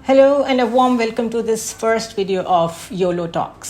Hello and a warm welcome to this first video of YOLO Talks.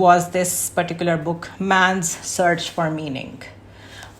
was this particular book, Man's Search for Meaning.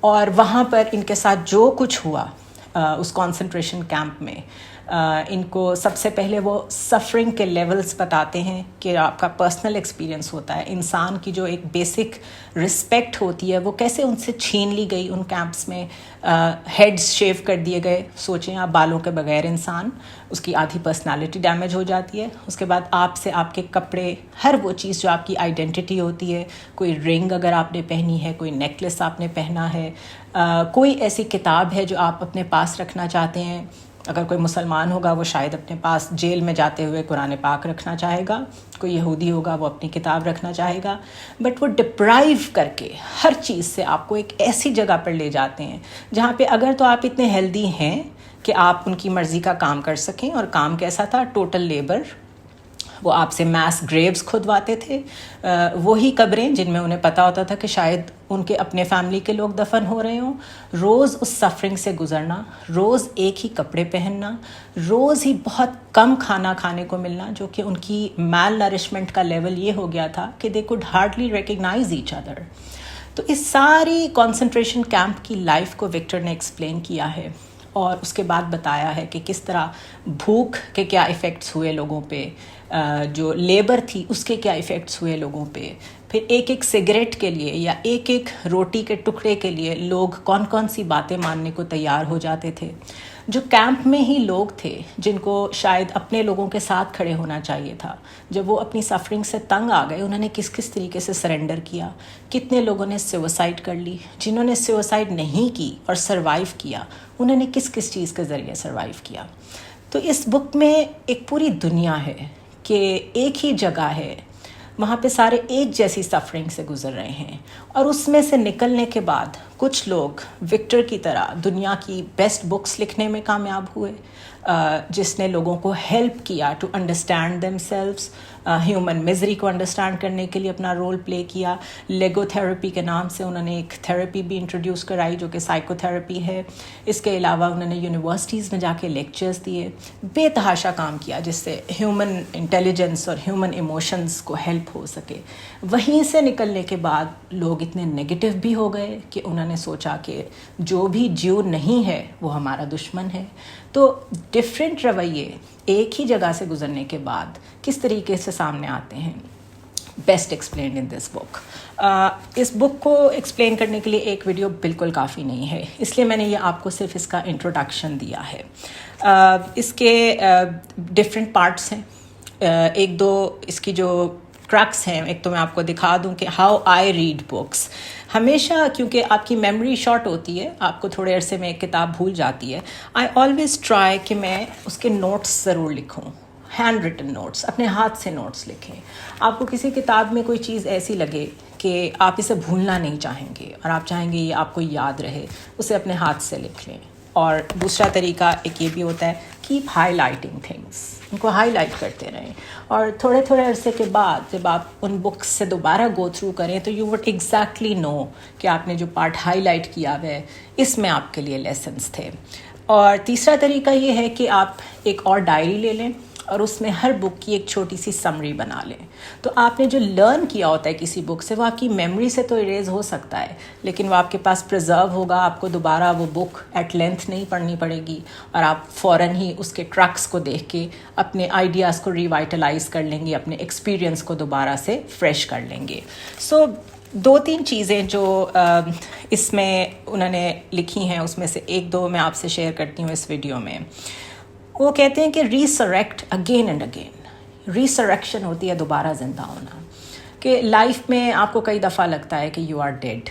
اور وہاں پر ان کے ساتھ جو کچھ ہوا اس کانسنٹریشن کیمپ میں، ان کو سب سے پہلے وہ سفرنگ کے لیولز بتاتے ہیں کہ آپ کا پرسنل ایکسپیرینس ہوتا ہے، انسان کی جو ایک بیسک رسپیکٹ ہوتی ہے وہ کیسے ان سے چھین لی گئی ان کیمپس میں، ہیڈز شیو کر دیے گئے. سوچیں آپ، بالوں کے بغیر انسان، اس کی آدھی پرسنالٹی ڈیمیج ہو جاتی ہے. اس کے بعد آپ سے آپ کے کپڑے، ہر وہ چیز جو آپ کی آئیڈینٹی ہوتی ہے، کوئی رنگ اگر آپ نے پہنی ہے، کوئی نیکلس آپ نے پہنا ہے، کوئی ایسی کتاب ہے جو آپ اپنے پاس رکھنا چاہتے ہیں. اگر کوئی مسلمان ہوگا وہ شاید اپنے پاس جیل میں جاتے ہوئے قرآن پاک رکھنا چاہے گا، کوئی یہودی ہوگا وہ اپنی کتاب رکھنا چاہے گا، بٹ وہ ڈپرائیو کر کے ہر چیز سے آپ کو ایک ایسی جگہ پر لے جاتے ہیں جہاں پہ اگر تو آپ اتنے ہیلدی ہیں کہ آپ ان کی مرضی کا کام کر سکیں. اور کام کیسا تھا؟ Total labour. وہ آپ سے میس گریوز کھدواتے تھے، وہی قبریں جن میں انہیں پتہ ہوتا تھا کہ شاید ان کے اپنے فیملی کے لوگ دفن ہو رہے ہوں. روز اس سفرنگ سے گزرنا، روز ایک ہی کپڑے پہننا، روز ہی بہت کم کھانا کھانے کو ملنا، جو کہ ان کی میل نرشمنٹ کا لیول یہ ہو گیا تھا کہ they could hardly recognise each other. تو اس ساری کانسنٹریشن کیمپ کی لائف کو وکٹر نے ایکسپلین کیا ہے، اور اس کے بعد بتایا ہے کہ کس طرح بھوک کے کیا ایفیکٹس ہوئے لوگوں پہ، جو لیبر تھی اس کے کیا ایفیکٹس ہوئے لوگوں پہ. پھر ایک ایک سگریٹ کے لیے یا ایک ایک روٹی کے ٹکڑے کے لیے لوگ کون کون سی باتیں ماننے کو تیار ہو جاتے تھے. جو کیمپ میں ہی لوگ تھے جن کو شاید اپنے لوگوں کے ساتھ کھڑے ہونا چاہیے تھا، جب وہ اپنی سفرنگ سے تنگ آ گئے، انہوں نے کس کس طریقے سے سرنڈر کیا. کتنے لوگوں نے سوسائڈ کر لی. جنہوں نے سوسائڈ نہیں کی اور سروائیو کیا، انہوں نے کس کس چیز کے ذریعے سروائیو کیا. تو اس بک میں ایک پوری دنیا ہے کہ ایک ہی جگہ ہے، وہاں پہ سارے ایک جیسی سفرنگ سے گزر رہے ہیں، اور اس میں سے نکلنے کے بعد کچھ لوگ وکٹر کی طرح دنیا کی بیسٹ بکس لکھنے میں کامیاب ہوئے، جس نے لوگوں کو ہیلپ کیا to understand themselves, human misery کو انڈرسٹینڈ کرنے کے لیے اپنا رول پلے کیا. لیگو تھراپی کے نام سے انہوں نے ایک تھراپی بھی انٹروڈیوس کرائی جو کہ سائیکو تھراپی ہے. اس کے علاوہ انہوں نے یونیورسٹیز میں جا کے لیکچرز دیے، بے تحاشا کام کیا جس سے ہیومن انٹیلیجنس اور ہیومن ایموشنز کو ہیلپ ہو سکے. وہیں سے نکلنے کے بعد لوگ اتنے نگیٹو بھی ہو گئے کہ انہوں نے سوچا کہ جو بھی جیو نہیں ہے وہ ہمارا دشمن ہے. تو ڈفرینٹ رویے ایک ہی جگہ سے گزرنے کے بعد کس طریقے سے سامنے آتے ہیں، بیسٹ ایکسپلینڈ ان دس بک. اس بک کو ایکسپلین کرنے کے لیے ایک ویڈیو بالکل کافی نہیں ہے، اس لیے میں نے یہ آپ کو صرف اس کا انٹروڈکشن دیا ہے. اس کے ڈفرینٹ پارٹس ہیں، ایک دو اس کی جو ٹرکس ہیں. ایک تو میں آپ کو دکھا دوں کہ ہاؤ آئی ریڈ بکس. ہمیشہ کیونکہ آپ کی میموری شارٹ ہوتی ہے، آپ کو تھوڑے عرصے میں ایک کتاب بھول جاتی ہے، آئی آلویز ٹرائی کہ میں اس کے نوٹس ضرور لکھوں، ہینڈ ریٹن نوٹس، اپنے ہاتھ سے نوٹس لکھیں. آپ کو کسی کتاب میں کوئی چیز ایسی لگے کہ آپ اسے بھولنا نہیں چاہیں گے اور آپ چاہیں گے یہ آپ کو یاد رہے، اسے اپنے ہاتھ سے لکھ لیں. اور دوسرا طریقہ ایک یہ بھی ہوتا ہے، کیپ ہائی لائٹنگ تھنگس، ان کو ہائی لائٹ کرتے رہیں، اور تھوڑے تھوڑے عرصے کے بعد جب آپ ان بکس سے دوبارہ گو تھرو کریں تو یو وڈ ایگزیکٹلی نو کہ آپ نے جو پارٹ ہائی لائٹ کیا ہوا ہے اس میں آپ کے لیے لیسنس تھے. اور تیسرا طریقہ یہ ہے کہ آپ ایک اور ڈائری لے لیں اور اس میں ہر بک کی ایک چھوٹی سی سمری بنا لیں. تو آپ نے جو لرن کیا ہوتا ہے کسی بک سے، وہ آپ کی میموری سے تو اریز ہو سکتا ہے لیکن وہ آپ کے پاس پرزرو ہوگا. آپ کو دوبارہ وہ بک ایٹ لینتھ نہیں پڑھنی پڑے گی اور آپ فوراً ہی اس کے ٹرکس کو دیکھ کے اپنے آئیڈیاز کو ریوائٹلائز کر لیں گے، اپنے ایکسپیرینس کو دوبارہ سے فریش کر لیں گے. سو دو تین چیزیں جو اس میں انہوں نے لکھی ہیں، اس میں سے ایک دو میں آپ سے شیئر کرتی ہوں اس ویڈیو میں. وہ کہتے ہیں کہ ریسریکٹ اگین اینڈ اگین. ریسریکشن ہوتی ہے دوبارہ زندہ ہونا، کہ لائف میں آپ کو کئی دفعہ لگتا ہے کہ you are dead,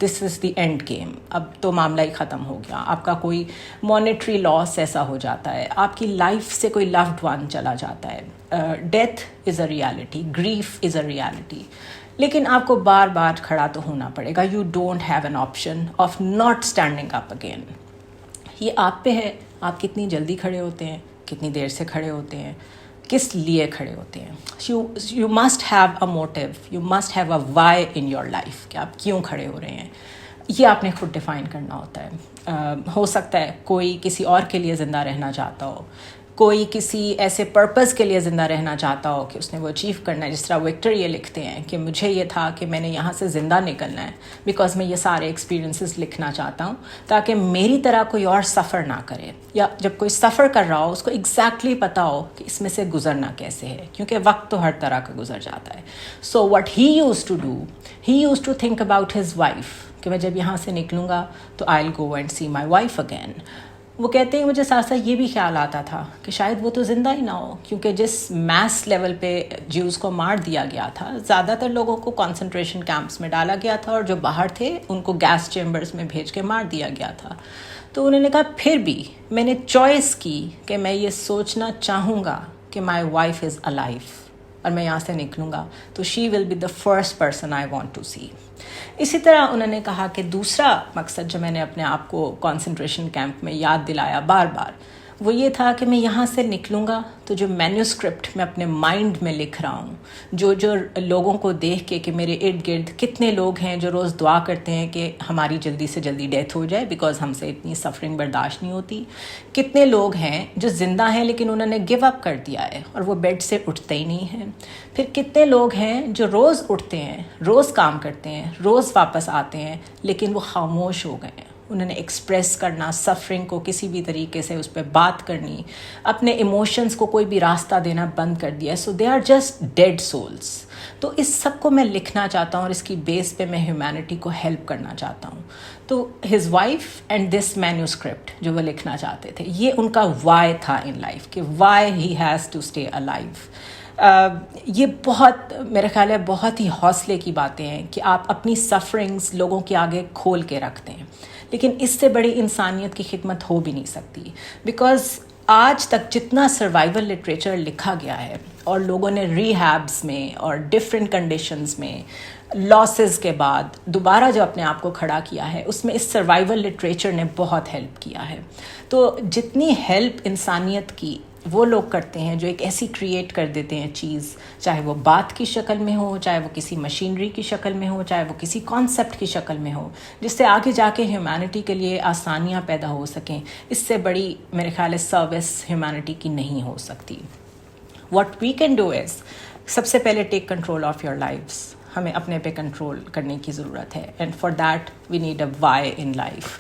this is the end game, اب تو معاملہ ہی ختم ہو گیا. آپ کا کوئی مانیٹری لاس ایسا ہو جاتا ہے، آپ کی لائف سے کوئی لوڈ ون چلا جاتا ہے. Death is a reality, grief is a reality, لیکن آپ کو بار بار کھڑا تو ہونا پڑے گا. You don't have an option of not standing up again. یہ آپ پہ ہے، آپ کتنی جلدی کھڑے ہوتے ہیں، کتنی دیر سے کھڑے ہوتے ہیں، کس لیے کھڑے ہوتے ہیں. You must have a motive, you must have a why in your life, کہ آپ کیوں کھڑے ہو رہے ہیں. یہ آپ نے خود ڈیفائن کرنا ہوتا ہے. ہو سکتا ہے کوئی کسی اور کے لیے زندہ رہنا چاہتا ہو، کوئی کسی ایسے پرپز کے لیے زندہ رہنا چاہتا ہو کہ اس نے وہ اچیو کرنا ہے. جس طرح وکٹر یہ لکھتے ہیں کہ مجھے یہ تھا کہ میں نے یہاں سے زندہ نکلنا ہے بیکاز میں یہ سارے ایکسپیرینسز لکھنا چاہتا ہوں تاکہ میری طرح کوئی اور سفر نہ کرے, یا جب کوئی سفر کر رہا ہو اس کو ایگزیکٹلی پتا ہو کہ اس میں سے گزرنا کیسے ہے, کیونکہ وقت تو ہر طرح کا گزر جاتا ہے. So what he used to do, he used to think about his wife کہ میں جب یہاں سے نکلوں گا تو I will go and see my wife again. وہ کہتے ہیں مجھے ساتھ ساتھ یہ بھی خیال آتا تھا کہ شاید وہ تو زندہ ہی نہ ہو, کیونکہ جس میس لیول پہ جیوز کو مار دیا گیا تھا, زیادہ تر لوگوں کو کنسنٹریشن کیمپس میں ڈالا گیا تھا اور جو باہر تھے ان کو گیس چیمبرز میں بھیج کے مار دیا گیا تھا. تو انہوں نے کہا پھر بھی میں نے چوائس کی کہ میں یہ سوچنا چاہوں گا کہ مائی وائف از الائیو اور میں یہاں سے نکلوں گا تو she will be the first person I want to see. اسی طرح انہوں نے کہا کہ دوسرا مقصد جو میں نے اپنے آپ کو کنسنٹریشن کیمپ میں یاد دلایا بار بار, وہ یہ تھا کہ میں یہاں سے نکلوں گا تو جو مینیوسکرپٹ میں اپنے مائنڈ میں لکھ رہا ہوں, جو لوگوں کو دیکھ کے کہ میرے ارد گرد کتنے لوگ ہیں جو روز دعا کرتے ہیں کہ ہماری جلدی سے جلدی ڈیتھ ہو جائے بیکاز ہم سے اتنی سفرنگ برداشت نہیں ہوتی, کتنے لوگ ہیں جو زندہ ہیں لیکن انہوں نے گیو اپ کر دیا ہے اور وہ بیڈ سے اٹھتے ہی نہیں ہیں, پھر کتنے لوگ ہیں جو روز اٹھتے ہیں, روز کام کرتے ہیں, روز واپس آتے ہیں لیکن وہ خاموش ہو گئے ہیں. انہوں نے ایکسپریس کرنا, سفرنگ کو کسی بھی طریقے سے اس پہ بات کرنی, اپنے ایموشنز کو کوئی بھی راستہ دینا بند کر دیا. So they are just dead souls. تو اس سب کو میں لکھنا چاہتا ہوں اور اس کی بیس پہ میں ہیومینٹی کو ہیلپ کرنا چاہتا ہوں. تو his wife and this manuscript جو وہ لکھنا چاہتے تھے, یہ ان کا وائی تھا ان لائف کہ why he has to stay alive. یہ بہت میرے خیال ہے بہت ہی حوصلے کی باتیں ہیں کہ آپ اپنی سفرنگز لوگوں کے آگے کھول کے رکھتے ہیں, لیکن اس سے بڑی انسانیت کی خدمت ہو بھی نہیں سکتی. بیکاز آج تک جتنا سروائیول لٹریچر لکھا گیا ہے اور لوگوں نے ریہیبس میں اور ڈفرینٹ کنڈیشنز میں لاسز کے بعد دوبارہ جو اپنے آپ کو کھڑا کیا ہے, اس میں اس سروائیول لٹریچر نے بہت ہیلپ کیا ہے. تو جتنی ہیلپ انسانیت کی وہ لوگ کرتے ہیں جو ایک ایسی کریٹ کر دیتے ہیں چیز, چاہے وہ بات کی شکل میں ہو, چاہے وہ کسی مشینری کی شکل میں ہو, چاہے وہ کسی کانسیپٹ کی شکل میں ہو, جس سے آگے جا کے ہیومینٹی کے لیے آسانیاں پیدا ہو سکیں, اس سے بڑی میرے خیال ہے سروس ہیومینٹی کی نہیں ہو سکتی. What we can do is, سب سے پہلے take control of your lives. ہمیں اپنے پہ کنٹرول کرنے کی ضرورت ہے, and for that we need a why in life.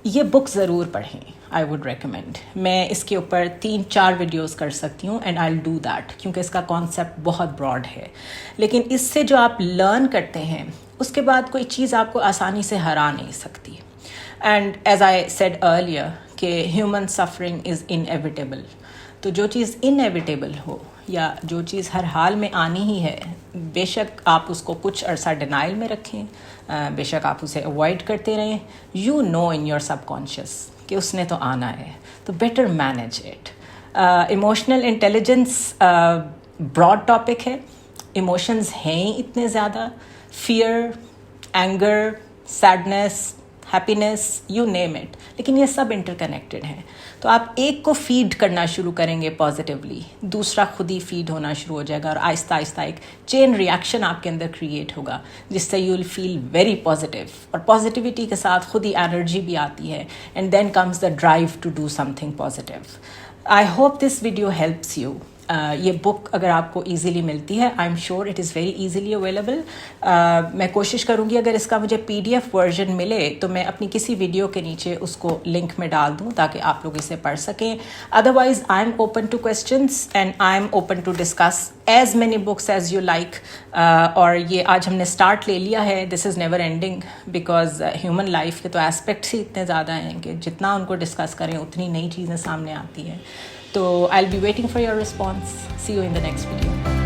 یہ بک ضرور پڑھیں, آئی ووڈ ریکمینڈ. میں اس کے اوپر 3-4 ویڈیوز کر سکتی ہوں and I will do that, کیونکہ اس کا کانسیپٹ بہت براڈ ہے. لیکن اس سے جو آپ لرن کرتے ہیں اس کے بعد کوئی چیز آپ کو آسانی سے ہرا نہیں سکتی. And as I said earlier کہ ہیومن سفرنگ از انیویٹیبل. تو جو چیز انیویٹیبل ہو یا جو چیز ہر حال میں آنی ہی ہے, بے شک آپ اس کو کچھ عرصہ ڈینائل میں رکھیں, بے شک آپ اسے اوائڈ کرتے رہیں, you know in your subconscious کہ اس نے تو آنا ہے, تو better manage it. Emotional intelligence broad topic ہے, ایموشنز ہیں ہی اتنے زیادہ, fear, anger, sadness, happiness, you name it, لیکن یہ سب انٹر کنیکٹڈ ہیں. تو آپ ایک کو فیڈ کرنا شروع کریں گے پازیٹیولی, دوسرا خود ہی فیڈ ہونا شروع ہو جائے گا, اور آہستہ آہستہ ایک چین ریئیکشن آپ کے اندر کریٹ ہوگا جس سے you will feel very positive, اور پازیٹیوٹی کے ساتھ خود ہی انرجی بھی آتی ہے, and then comes the drive to do something positive. I hope this video helps you. یہ بک اگر آپ کو ایزیلی ملتی ہے, I am sure it is very easily available. میں کوشش کروں گی اگر اس کا مجھے PDF ورژن ملے تو میں اپنی کسی ویڈیو کے نیچے اس کو لنک میں ڈال دوں تاکہ آپ لوگ اسے پڑھ سکیں. Otherwise I am open to questions and I am open to discuss as many books as you like. اور یہ آج ہم نے اسٹارٹ لے لیا ہے, this is never ending, because human life کے تو اسپیکٹس ہی اتنے زیادہ ہیں کہ جتنا ان کو ڈسکس کریں اتنی نئی چیزیں سامنے آتی ہیں. So I'll be waiting for your response. See you in the next video.